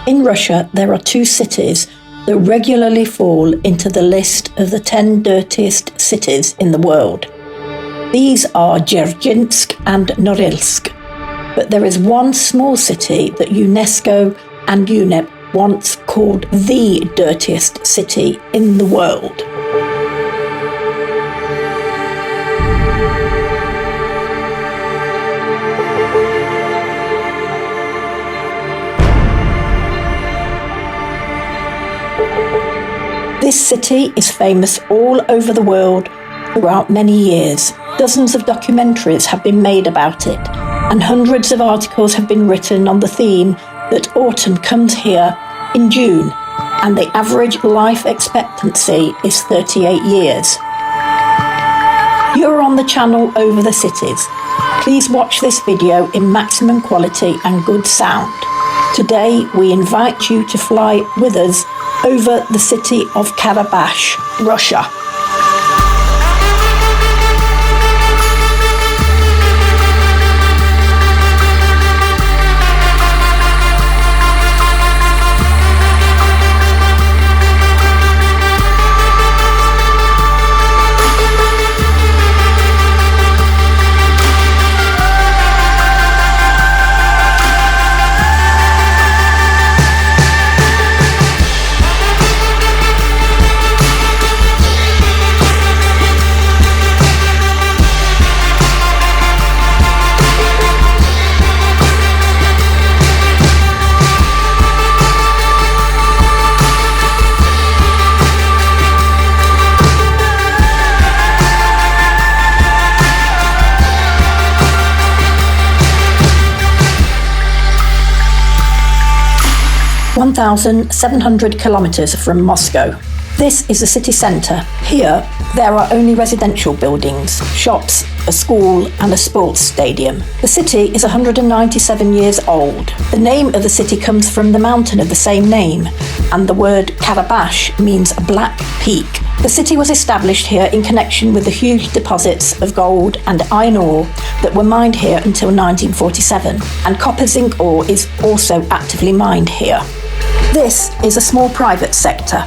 In Russia, there are two cities that regularly fall into the list of the 10 dirtiest cities in the world. These are Dzerzhinsk and Norilsk. But there is one small city that UNESCO and UNEP once called the dirtiest city in the world. This city is famous all over the world throughout many years. Dozens of documentaries have been made about it, and hundreds of articles have been written on the theme that autumn comes here in June, and the average life expectancy is 38 years. You're on the channel Over the Cities. Please watch this video in maximum quality and good sound. Today we invite you to fly with us over the city of Karabakh, Russia. (1,700 kilometers from Moscow). This is the city centre. Here, there are only residential buildings, shops, a school and a sports stadium. The city is 197 years old. The name of the city comes from the mountain of the same name, and the word Karabakh means a black peak. The city was established here in connection with the huge deposits of gold and iron ore that were mined here until 1947, and copper zinc ore is also actively mined here. This is a small private sector.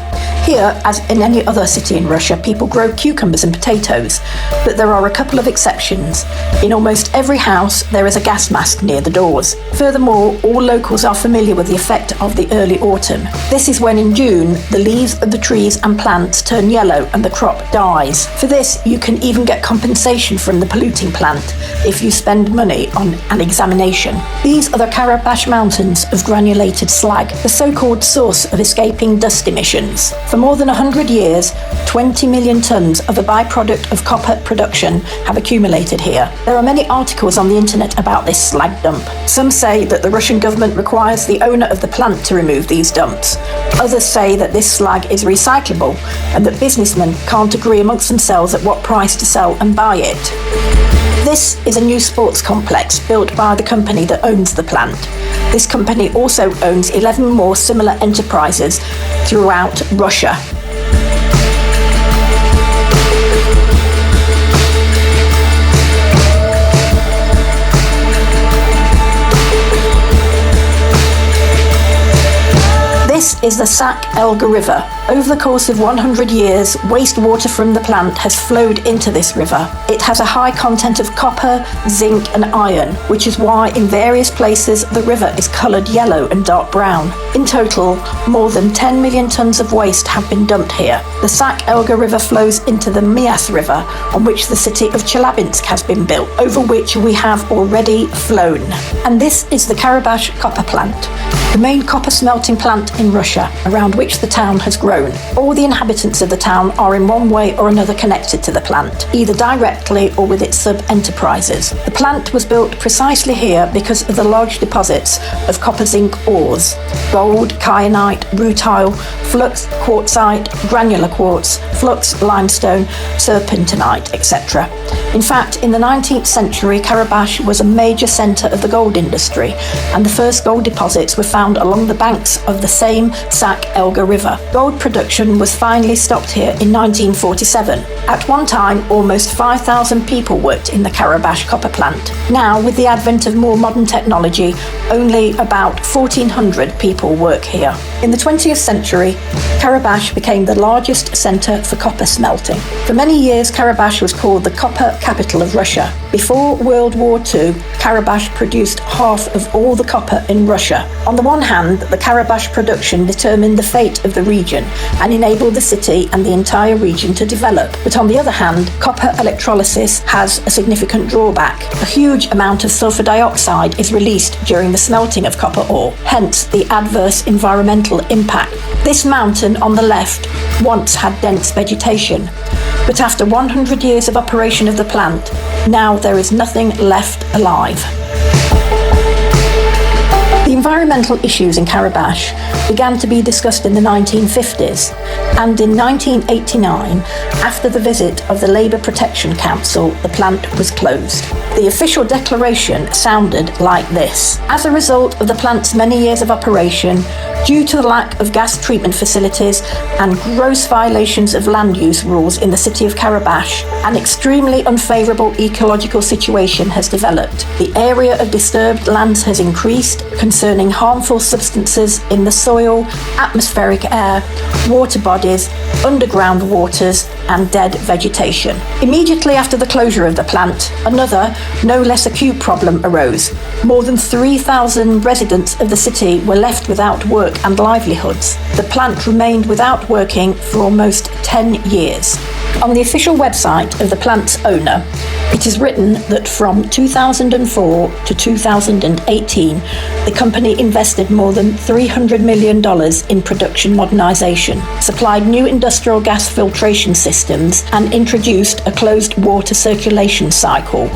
Here, as in any other city in Russia, people grow cucumbers and potatoes, but there are a couple of exceptions. In almost every house, there is a gas mask near the doors. Furthermore, all locals are familiar with the effect of the early autumn. This is when in June, the leaves of the trees and plants turn yellow and the crop dies. For this, you can even get compensation from the polluting plant if you spend money on an examination. These are the Karabakh Mountains of granulated slag, the so-called source of escaping dust emissions. For more than 100 years, 20 million tonnes of a byproduct of copper production have accumulated here. There are many articles on the internet about this slag dump. Some say that the Russian government requires the owner of the plant to remove these dumps. Others say that this slag is recyclable and that businessmen can't agree amongst themselves at what price to sell and buy it. This is a new sports complex built by the company that owns the plant. This company also owns 11 more similar enterprises throughout Russia. This is the Sak-Elga River. Over the course of 100 years, wastewater from the plant has flowed into this river. It has a high content of copper, zinc and iron, which is why in various places the river is coloured yellow and dark brown. In total, more than 10 million tonnes of waste have been dumped here. The Sak-Elga River flows into the Mias River, on which the city of Chelyabinsk has been built, over which we have already flown. And this is the Karabakh copper plant, the main copper smelting plant in Russia, around which the town has grown. All the inhabitants of the town are in one way or another connected to the plant, either directly or with its sub-enterprises. The plant was built precisely here because of the large deposits of copper zinc ores, gold, kyanite, rutile, flux, quartzite, granular quartz, flux, limestone, serpentinite, etc. In fact, in the 19th century, Karabakh was a major centre of the gold industry, and the first gold deposits were found along the banks of the same Sac Elga River. Gold production was finally stopped here in 1947. At one time, almost 5,000 people worked in the Karabash copper plant. Now, with the advent of more modern technology, only about 1,400 people work here. In the 20th century, Karabash became the largest centre for copper smelting. For many years, Karabash was called the copper capital of Russia. Before World War II, Karabash produced half of all the copper in Russia. On the one hand, the Karabash production determined the fate of the region and enabled the city and the entire region to develop. But on the other hand, copper electrolysis has a significant drawback. A huge amount of sulfur dioxide is released during the smelting of copper ore, hence the adverse environmental impact. This mountain on the left once had dense vegetation, but after 100 years of operation of the plant, now there is nothing left alive. The environmental issues in Karabash began to be discussed in the 1950s, and in 1989, after the visit of the Labour Protection Council, the plant was closed. The official declaration sounded like this: as a result of the plant's many years of operation, due to the lack of gas treatment facilities and gross violations of land use rules in the city of Karabash, an extremely unfavourable ecological situation has developed. The area of disturbed lands has increased, concerning harmful substances in the soil, atmospheric air, water bodies, underground waters, and dead vegetation. Immediately after the closure of the plant, another, no less acute problem arose. More than 3,000 residents of the city were left without work and livelihoods. The plant remained without working for almost 10 years. On the official website of the plant's owner, it is written that from 2004 to 2018, the company invested more than $300 million in production modernisation, supplied new industrial gas filtration systems, and introduced a closed water circulation cycle,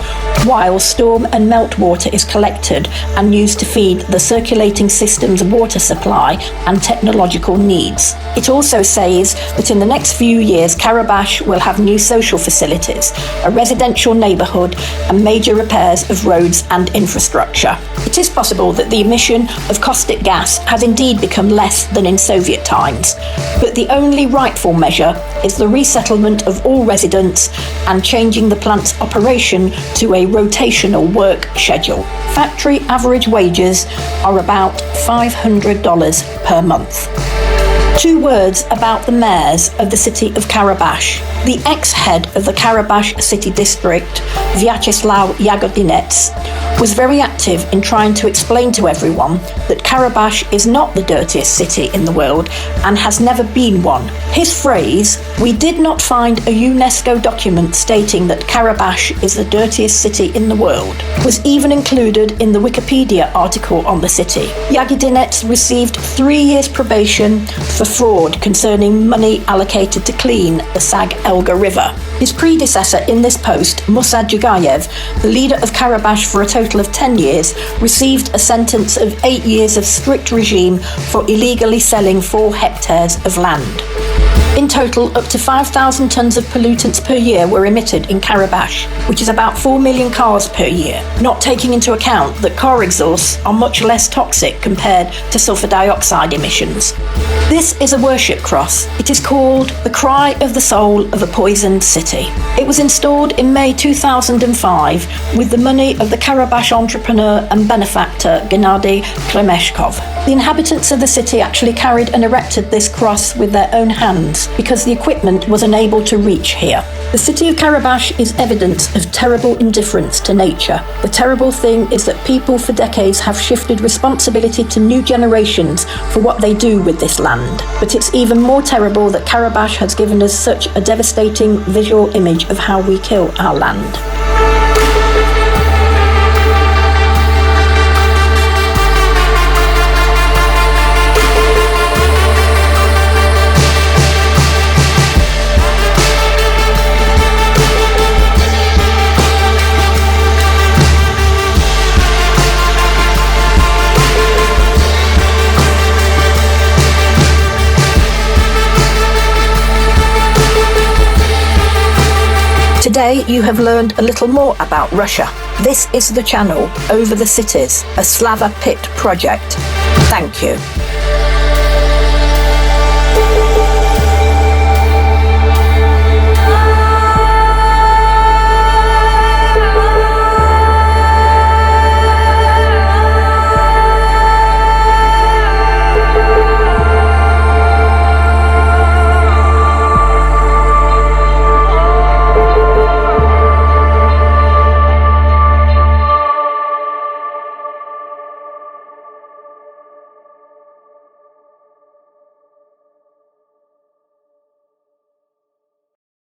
while storm and meltwater is collected and used to feed the circulating system's water supply and technological needs. It also says that in the next few years, Karabash will have new social facilities, a residential neighbourhood, and major repairs of roads and infrastructure. It is possible that the emission of caustic gas has indeed become less than in Soviet times, but the only rightful measure is the resettlement of all residents and changing the plant's operation to a rotational work schedule. Factory average wages are about $500 per month. Two words about the mayors of the city of Karabash. The ex-head of the Karabash City District, Vyacheslav Yagodinets, was very active in trying to explain to everyone that Karabash is not the dirtiest city in the world and has never been one. His phrase, "We did not find a UNESCO document stating that Karabash is the dirtiest city in the world," was even included in the Wikipedia article on the city. Yagodinets received 3 years probation for fraud concerning money allocated to clean the Sag Elga River. His predecessor in this post, Musa Jugayev, the leader of Karabash for a total of 10 years, received a sentence of 8 years of strict regime for illegally selling 4 hectares of land. In total, up to 5,000 tonnes of pollutants per year were emitted in Karabash, which is about 4 million cars per year, not taking into account that car exhausts are much less toxic compared to sulfur dioxide emissions. This is a worship cross. It is called the Cry of the Soul of a Poisoned City. It was installed in May 2005 with the money of the Karabash entrepreneur and benefactor Gennady Kremeshkov. The inhabitants of the city actually carried and erected this cross with their own hands because the equipment was unable to reach here. The city of Karabash is evidence of terrible indifference to nature. The terrible thing is that people for decades have shifted responsibility to new generations for what they do with this land. But it's even more terrible that Karabash has given us such a devastating visual image of how we kill our land. Today you have learned a little more about Russia. This is the channel Over the Cities, a Slava Pit project. Thank you.